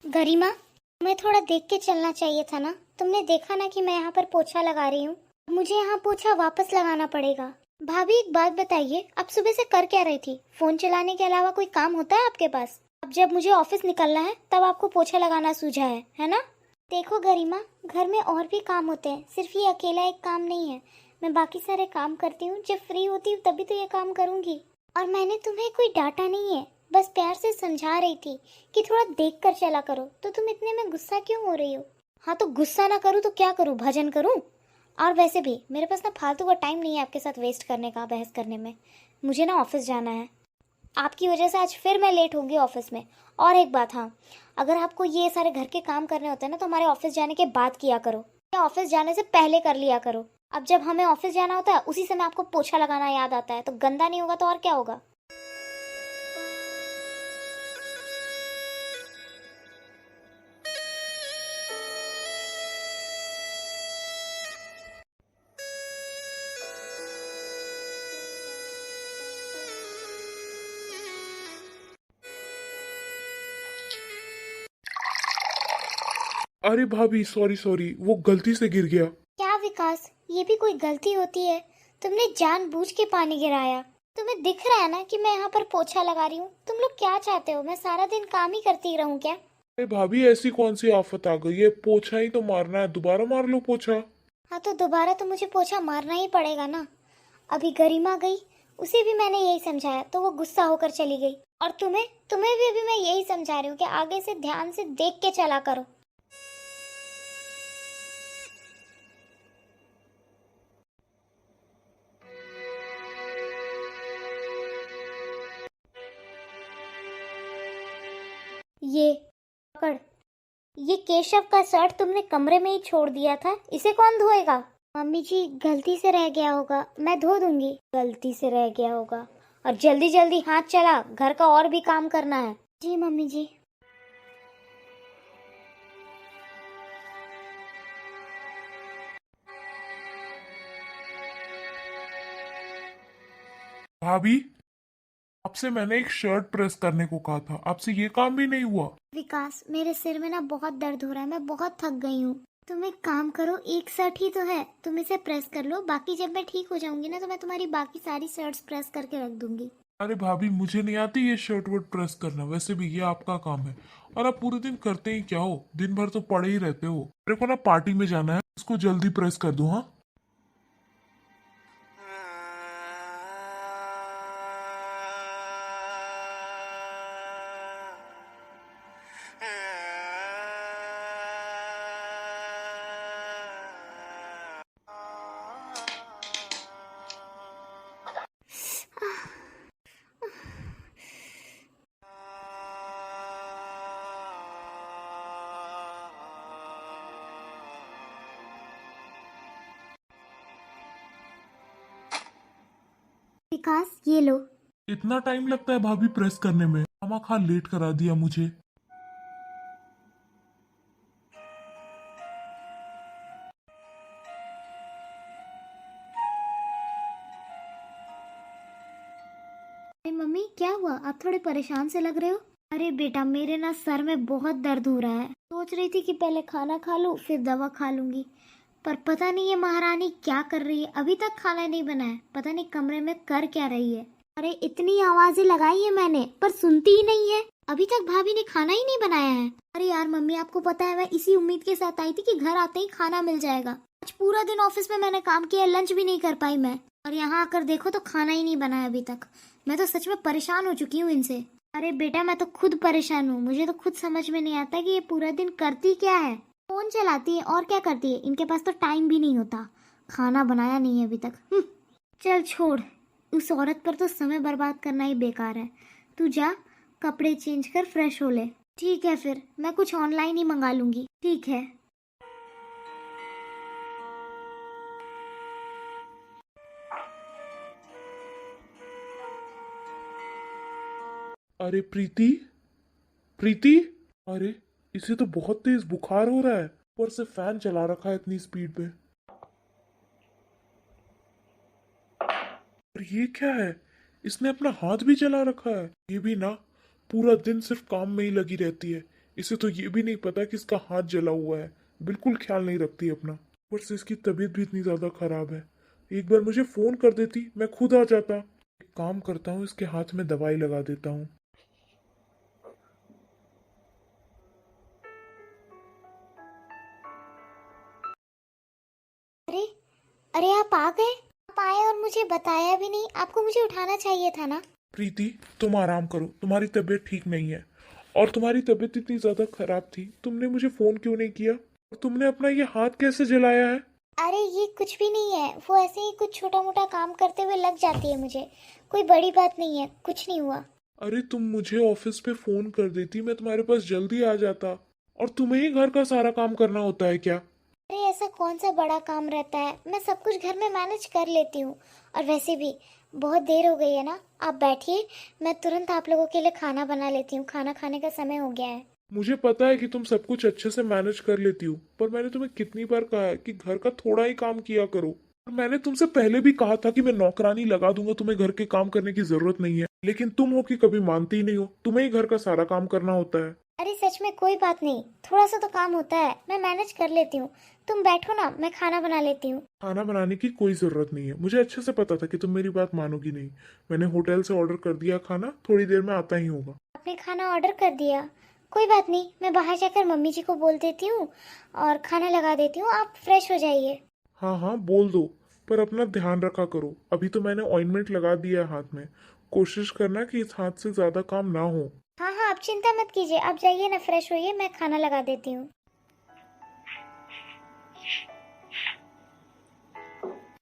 गरिमा, मैं थोड़ा देख के चलना चाहिए था ना। तुमने देखा ना कि मैं यहाँ पर पोछा लगा रही हूँ। मुझे यहाँ पोछा वापस लगाना पड़ेगा। भाभी एक बात बताइए, आप सुबह से कर क्या रही थी? फोन चलाने के अलावा कोई काम होता है आपके पास? अब जब मुझे ऑफिस निकलना है तब आपको पोछा लगाना सूझा है ना? देखो गरिमा, घर में और भी काम होते हैं, सिर्फ ये अकेला एक काम नहीं है। मैं बाकी सारे काम करती हूँ, जब फ्री होती हूँ तभी तो ये काम करूँगी। और मैंने तुम्हें कोई डांटा नहीं है, बस प्यार से समझा रही थी कि थोड़ा देख कर चला करो। तो तुम इतने में गुस्सा क्यों हो रही हो? हाँ तो गुस्सा ना करूँ तो क्या करूँ, भजन करूँ? और वैसे भी मेरे पास ना फालतू का टाइम नहीं है आपके साथ वेस्ट करने का, बहस करने में। मुझे ना ऑफिस जाना है। आपकी वजह से आज फिर मैं लेट होंगी ऑफिस में। और एक बात, हाँ, अगर आपको ये सारे घर के काम करने होते हैं ना तो हमारे ऑफिस जाने के बाद किया करो, या ऑफिस जाने से पहले कर लिया करो। अब जब हमें ऑफिस जाना होता है उसी समय आपको पोछा लगाना याद आता है, तो गंदा नहीं होगा तो और क्या होगा। अरे भाभी, सॉरी सॉरी, वो गलती से गिर गया। क्या विकास, ये भी कोई गलती होती है? तुमने जानबूझ के पानी गिराया। तुम्हें दिख रहा है ना कि मैं यहाँ पर पोछा लगा रही हूँ। तुम लोग क्या चाहते हो, मैं सारा दिन काम ही करती रहूँ क्या? अरे भाभी, ऐसी कौन सी आफत आ गई है? पोछा ही तो मारना है, दोबारा मार लो पोछा। हाँ तो दोबारा तो मुझे पोछा मारना ही पड़ेगा ना। अभी गरिमा गई, उसे भी मैंने यही समझाया तो वो गुस्सा होकर चली गई। और तुम्हें तुम्हें भी अभी मैं यही समझा रही हूँ कि आगे से ध्यान से देख के चला करो। ये पकड़, ये केशव का शर्ट तुमने कमरे में ही छोड़ दिया था, इसे कौन धोएगा? मम्मी जी, गलती से रह गया होगा, मैं धो दूंगी। गलती से रह गया होगा। और जल्दी जल्दी हाथ चला, घर का और भी काम करना है। जी मम्मी जी। भाभी, आपसे मैंने एक शर्ट प्रेस करने को कहा था, आपसे ये काम भी नहीं हुआ। विकास, मेरे सिर में ना बहुत दर्द हो रहा है, मैं बहुत थक गई हूँ। तुम एक काम करो, एक शर्ट ही तो है, तुम इसे प्रेस कर लो। बाकी जब मैं ठीक हो जाऊंगी ना तो मैं तुम्हारी बाकी सारी शर्ट्स प्रेस करके रख दूंगी। अरे भाभी, मुझे नहीं आती ये शर्ट वर्ट प्रेस करना, वैसे भी ये आपका काम है। और आप पूरे दिन करते ही क्या हो? दिन भर तो पड़े ही रहते हो। मेरे को ना पार्टी में जाना है, इसको जल्दी प्रेस कर दो। हाँ, विकास, ये लो। इतना टाइम लगता है भाभी प्रेस करने में? खामा खा लेट करा दिया मुझे। अरे मम्मी, क्या हुआ? आप थोड़े परेशान से लग रहे हो। अरे बेटा, मेरे ना सर में बहुत दर्द हो रहा है। सोच रही थी कि पहले खाना खा लूं फिर दवा खा लूंगी, पर पता नहीं ये महारानी क्या कर रही है। अभी तक खाना नहीं बना है, पता नहीं कमरे में कर क्या रही है। अरे इतनी आवाजें लगाई है मैंने पर सुनती ही नहीं है। अभी तक भाभी ने खाना ही नहीं बनाया है। अरे यार मम्मी, आपको पता है मैं इसी उम्मीद के साथ आई थी कि घर आते ही खाना मिल जाएगा। आज पूरा दिन ऑफिस में मैंने काम किया, लंच भी नहीं कर पाई मैं। और यहाँ आकर देखो तो खाना ही नहीं बना है अभी तक। मैं तो सच में परेशान हो चुकी हूँ इनसे। अरे बेटा, मैं तो खुद परेशान हूँ। मुझे तो खुद समझ में नहीं आता कि ये पूरा दिन करती क्या है। फोन चलाती है और क्या करती है। इनके पास तो टाइम भी नहीं होता। खाना बनाया नहीं है अभी तक। चल छोड़, उस औरत पर तो समय बर्बाद करना ही बेकार है। तू जा, कपड़े चेंज कर फ्रेश हो ले। ठीक है, फिर मैं कुछ ऑनलाइन ही मंगा लूंगी। ठीक है। अरे प्रीति, प्रीति, अरे इसे तो बहुत तेज बुखार हो रहा है, ऊपर से फैन चला रखा है इतनी स्पीड पे। और ये क्या है? इसने अपना हाथ भी चला रखा है। ये भी ना पूरा दिन सिर्फ काम में ही लगी रहती है। इसे तो ये भी नहीं पता कि इसका हाथ जला हुआ है, बिल्कुल ख्याल नहीं रखती अपना। ऊपर से इसकी तबीयत भी इतनी ज्यादा खराब है। एक बार मुझे फोन कर देती, मैं खुद आ जाता। एक काम करता हूँ, इसके हाथ में दवाई लगा देता हूँ। अरे अरे, आप आ गए। आप आए और मुझे बताया भी नहीं। आपको मुझे उठाना चाहिए था ना। प्रीति, तुम आराम करो, तुम्हारी तबीयत ठीक नहीं है। और तुम्हारी तबीयत इतनी ज्यादा खराब थी, तुमने मुझे फोन क्यों नहीं किया? और तुमने अपना ये हाथ कैसे जलाया है? अरे ये कुछ भी नहीं है, वो ऐसे ही कुछ छोटा मोटा काम करते हुए लग जाती है मुझे। कोई बड़ी बात नहीं है, कुछ नहीं हुआ। अरे तुम मुझे ऑफिस पे फोन कर देती, मैं तुम्हारे पास जल्दी आ जाता। और तुम्हें ही घर का सारा काम करना होता है क्या? अरे ऐसा कौन सा बड़ा काम रहता है, मैं सब कुछ घर में मैनेज कर लेती हूँ। और वैसे भी बहुत देर हो गई है ना, आप बैठिए, मैं तुरंत आप लोगों के लिए खाना बना लेती हूँ। खाना खाने का समय हो गया है। मुझे पता है कि तुम सब कुछ अच्छे से मैनेज कर लेती हो, पर मैंने तुम्हें कितनी बार कहा है कि घर का थोड़ा ही काम किया करो। और मैंने तुमसे पहले भी कहा था कि मैं नौकरानी लगा दूंगा, तुम्हें घर के काम करने की जरूरत नहीं है। लेकिन तुम हो कि कभी मानती ही नहीं हो, तुम्हें ही घर का सारा काम करना होता है। अरे सच में कोई बात नहीं, थोड़ा सा तो काम होता है, मैं मैनेज कर लेती हूँ। तुम बैठो ना, मैं खाना बना लेती हूँ। खाना बनाने की कोई जरूरत नहीं है, मुझे अच्छे से पता था कि तुम मेरी बात मानोगी नहीं। मैंने होटल से ऑर्डर कर दिया खाना, थोड़ी देर में आता ही होगा। आपने खाना ऑर्डर कर दिया? कोई बात नहीं, मैं बाहर जाकर मम्मी जी को बोल देती हूँ और खाना लगा देती हूँ। आप फ्रेश हो जाइए। हाँ हाँ बोल दो, पर अपना ध्यान रखा करो। अभी तो मैंने ऑइंटमेंट लगा दिया है हाथ में, कोशिश करना कि इस हाथ से ज्यादा काम ना हो। हाँ हाँ, आप चिंता मत कीजिए, आप जाइए ना, फ्रेश होइए, मैं खाना लगा देती हूँ।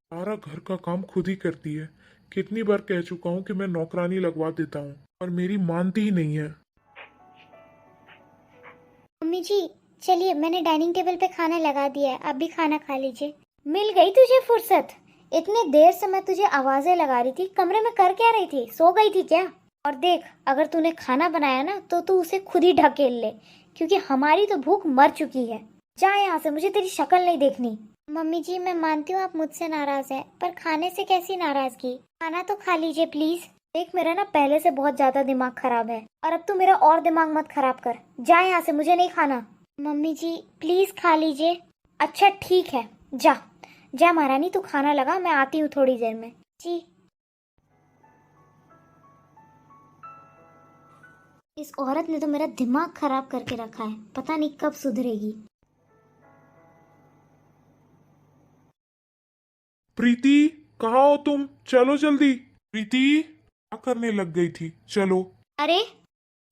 सारा घर का काम खुद ही करती है। कितनी बार कह चुका हूँ कि मैं नौकरानी लगवा देता हूँ, और मेरी मानती ही नहीं है। मम्मी जी चलिए, मैंने डाइनिंग टेबल पे खाना लगा दिया है, आप भी खाना खा लीजिए। मिल गई तुझे फुर्सत? इतने देर से मैं तुझे आवाजें लगा रही थी, कमरे में कर क्या रही थी, सो गई थी क्या? और देख, अगर तूने खाना बनाया ना तो तू उसे खुद ही ढकेल ले, क्योंकि हमारी तो भूख मर चुकी है। जा यहाँ से, मुझे तेरी शक्ल नहीं देखनी। मम्मी जी मैं मानती हूँ आप मुझसे नाराज हैं, पर खाने से कैसी नाराजगी? खाना तो खा लीजिए प्लीज। देख मेरा ना पहले से बहुत ज्यादा दिमाग खराब है, और अब तू मेरा और दिमाग मत खराब कर। जा यहाँ से, मुझे नहीं खाना। मम्मी जी प्लीज खा लीजिए। अच्छा ठीक है, जा जा महारानी, तू खाना लगा, मैं आती हूँ थोड़ी देर में। जी। इस औरत ने तो मेरा दिमाग खराब करके रखा है, पता नहीं कब सुधरेगी। प्रीति, कहाँ हो तुम? चलो जल्दी। प्रीति, क्या करने लग गई थी? चलो। अरे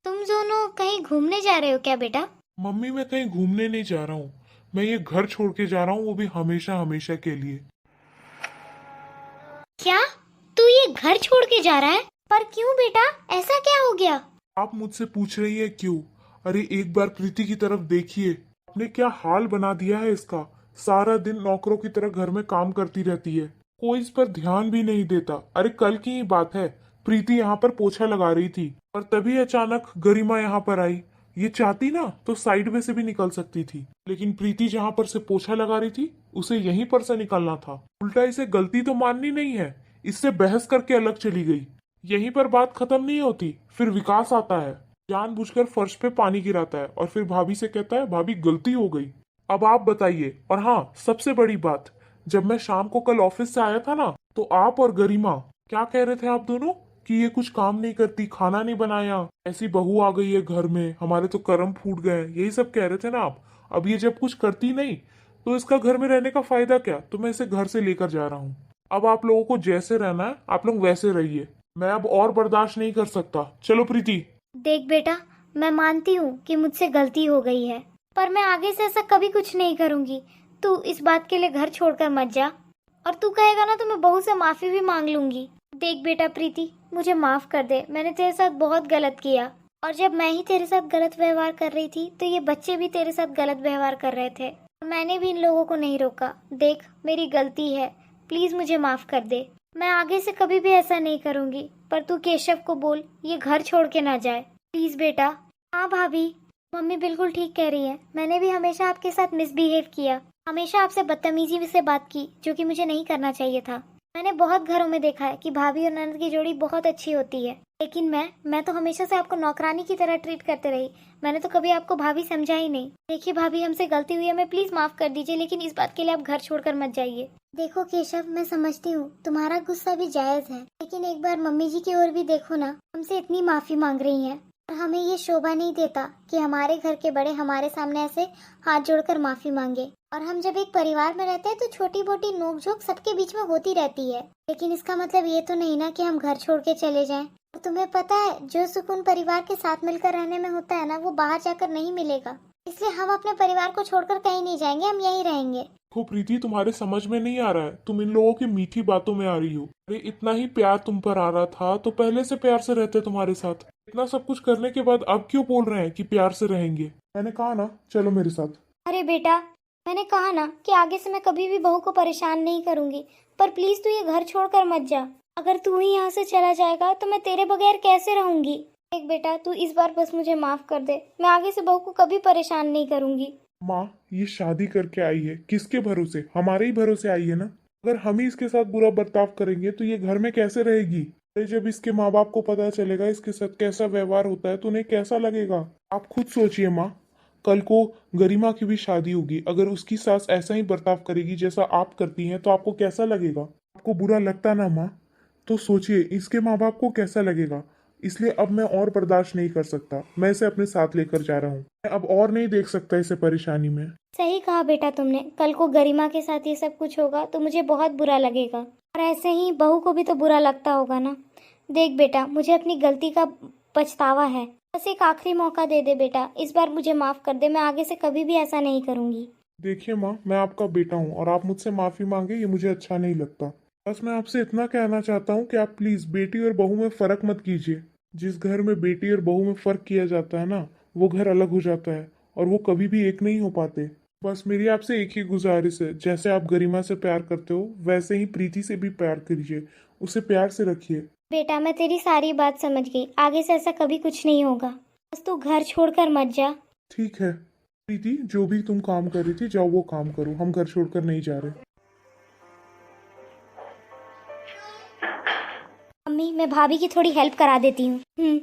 तुम दोनों कहीं घूमने जा रहे हो क्या बेटा? मम्मी, मैं कहीं घूमने नहीं जा रहा हूँ, मैं ये घर छोड़ के जा रहा हूँ, वो भी हमेशा हमेशा के लिए। क्या तू ये घर छोड़ के जा रहा है? पर क्यों बेटा, ऐसा क्या हो गया? आप मुझसे पूछ रही है क्यों? अरे एक बार प्रीति की तरफ देखिए, आपने क्या हाल बना दिया है इसका। सारा दिन नौकरों की तरह घर में काम करती रहती है, कोई इस पर ध्यान भी नहीं देता। अरे कल की ही बात है, प्रीति यहाँ पर पोछा लगा रही थी और तभी अचानक गरिमा यहाँ पर आई। ये चाहती ना तो साइड में से भी निकल सकती थी, लेकिन प्रीति जहाँ पर से पोछा लगा रही थी उसे यहीं पर से निकलना था। उल्टा इसे गलती तो माननी नहीं है, इससे बहस करके अलग चली गई। यहीं पर बात खत्म नहीं होती, फिर विकास आता है, जानबूझकर फर्श पे पानी गिराता है और फिर भाभी से कहता है भाभी गलती हो गई। अब आप बताइए। और हाँ, सबसे बड़ी बात, जब मैं शाम को कल ऑफिस से आया था ना, तो आप और गरिमा क्या कह रहे थे आप दोनों कि ये कुछ काम नहीं करती, खाना नहीं बनाया, ऐसी बहू आ गई है घर में, हमारे तो कर्म फूट गए, यही सब कह रहे थे ना आप। अब ये जब कुछ करती नहीं तो इसका घर में रहने का फायदा क्या? तो मैं इसे घर से लेकर जा रहा हूँ। अब आप लोगों को जैसे रहना है आप लोग वैसे रहिए, मैं अब और बर्दाश्त नहीं कर सकता। चलो प्रीति। देख बेटा, मैं मानती हूँ कि मुझसे गलती हो गई है, पर मैं आगे से ऐसा कभी कुछ नहीं करूँगी। तू इस बात के लिए घर छोड़कर मत जा, और तू कहेगा ना तो मैं बहू से माफी भी मांग लूंगी। देख बेटा प्रीति, मुझे माफ कर दे, मैंने तेरे साथ बहुत गलत किया, और जब मैं ही तेरे साथ गलत व्यवहार कर रही थी तो ये बच्चे भी तेरे साथ गलत व्यवहार कर रहे थे, मैंने भी इन लोगों को नहीं रोका। देख मेरी गलती है, प्लीज मुझे माफ कर दे, मैं आगे से कभी भी ऐसा नहीं करूंगी। पर तू केशव को बोल ये घर छोड़ के ना जाए, प्लीज बेटा। हाँ भाभी, मम्मी बिल्कुल ठीक कह रही है, मैंने भी हमेशा आपके साथ मिसबिहेव किया, हमेशा आपसे बदतमीजी से बात की, जो कि मुझे नहीं करना चाहिए था। मैंने बहुत घरों में देखा है कि भाभी और ननद की जोड़ी बहुत अच्छी होती है, लेकिन मैं तो हमेशा से आपको नौकरानी की तरह ट्रीट करते रही। मैंने तो कभी आपको भाभी समझा ही नहीं। देखिए भाभी, हमसे गलती हुई है, हमें प्लीज माफ कर दीजिए, लेकिन इस बात के लिए आप घर छोड़कर मत जाइए। देखो केशव, मैं समझती हूँ तुम्हारा गुस्सा भी जायज है, लेकिन एक बार मम्मी जी की ओर भी देखो ना। हमसे इतनी माफी मांग रही हैं और हमें ये शोभा नहीं देता कि हमारे घर के बड़े हमारे सामने ऐसे हाथ जोड़कर माफी मांगे। और हम जब एक परिवार में रहते हैं तो छोटी मोटी नोकझोंक सबके बीच में होती रहती है, लेकिन इसका मतलब ये तो नहीं ना कि हम घर छोड़ के चले जाएं। और तुम्हें पता है, जो सुकून परिवार के साथ मिलकर रहने में होता है ना, वो बाहर जाकर नहीं मिलेगा। इसलिए हम अपने परिवार को छोड़कर कहीं नहीं जाएंगे, हम यहीं रहेंगे। तो प्रीति, तुम्हारे समझ में नहीं आ रहा है, तुम इन लोगों की मीठी बातों में आ रही हो। अरे इतना ही प्यार तुम पर आ रहा था तो पहले से प्यार से रहते तुम्हारे साथ। इतना सब कुछ करने के बाद अब क्यों बोल रहे हैं कि प्यार से रहेंगे? मैंने कहा ना, चलो मेरे साथ। अरे बेटा, मैंने कहा ना कि आगे से मैं कभी भी बहू को परेशान नहीं करूंगी, पर प्लीज तू ये घर छोड़कर मत जा। अगर तू ही यहाँ से चला जाएगा तो मैं तेरे बगैर कैसे रहूंगी। देख बेटा, तू इस बार बस मुझे माफ कर दे, मैं आगे से बहू को कभी परेशान नहीं करूंगी। माँ, ये शादी करके आई है किसके भरोसे? हमारे ही भरोसे आई है ना। अगर हम ही इसके साथ बुरा बर्ताव करेंगे तो ये घर में कैसे रहेगी? अरे जब इसके माँ बाप को पता चलेगा इसके साथ कैसा व्यवहार होता है तो उन्हें कैसा लगेगा? आप खुद सोचिए माँ, कल को गरिमा की भी शादी होगी, अगर उसकी सास ऐसा ही बर्ताव करेगी जैसा आप करती हैं तो आपको कैसा लगेगा? आपको बुरा लगता ना माँ? तो सोचिए इसके माँ बाप को कैसा लगेगा। इसलिए अब मैं और बर्दाश्त नहीं कर सकता, मैं इसे अपने साथ लेकर जा रहा हूँ। मैं अब और नहीं देख सकता इसे परेशानी में। सही कहा बेटा तुमने, कल को गरिमा के साथ ये सब कुछ होगा तो मुझे बहुत बुरा लगेगा, और ऐसे ही बहू को भी तो बुरा लगता होगा ना। देख बेटा, मुझे अपनी गलती का पछतावा है, बस एक आखिरी मौका दे दे बेटा, इस बार मुझे माफ कर दे, मैं आगे से कभी भी ऐसा नहीं करूंगी। देखिए माँ, मैं आपका बेटा हूँ और आप मुझसे माफी मांगे ये मुझे अच्छा नहीं लगता। बस मैं आपसे इतना कहना चाहता हूँ कि आप प्लीज बेटी और बहू में फर्क मत कीजिए। जिस घर में बेटी और बहू में फर्क किया जाता है ना, वो घर अलग हो जाता है और वो कभी भी एक नहीं हो पाते। बस मेरी आपसे एक ही गुजारिश है, जैसे आप गरिमा से प्यार करते हो वैसे ही प्रीति से भी प्यार कीजिए, उसे प्यार से रखिए। बेटा, मैं तेरी सारी बात समझ गई, आगे से ऐसा कभी कुछ नहीं होगा, बस तू घर छोड़कर मत जा। ठीक है प्रीति, जो भी तुम काम कर रही थी जाओ वो काम करो, हम घर छोड़कर नहीं जा रहे। मम्मी, मैं भाभी की थोड़ी हेल्प करा देती हूँ।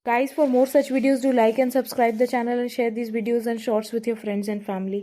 Guys, for more such videos, do like and subscribe the channel and share these videos and shorts with your friends and family.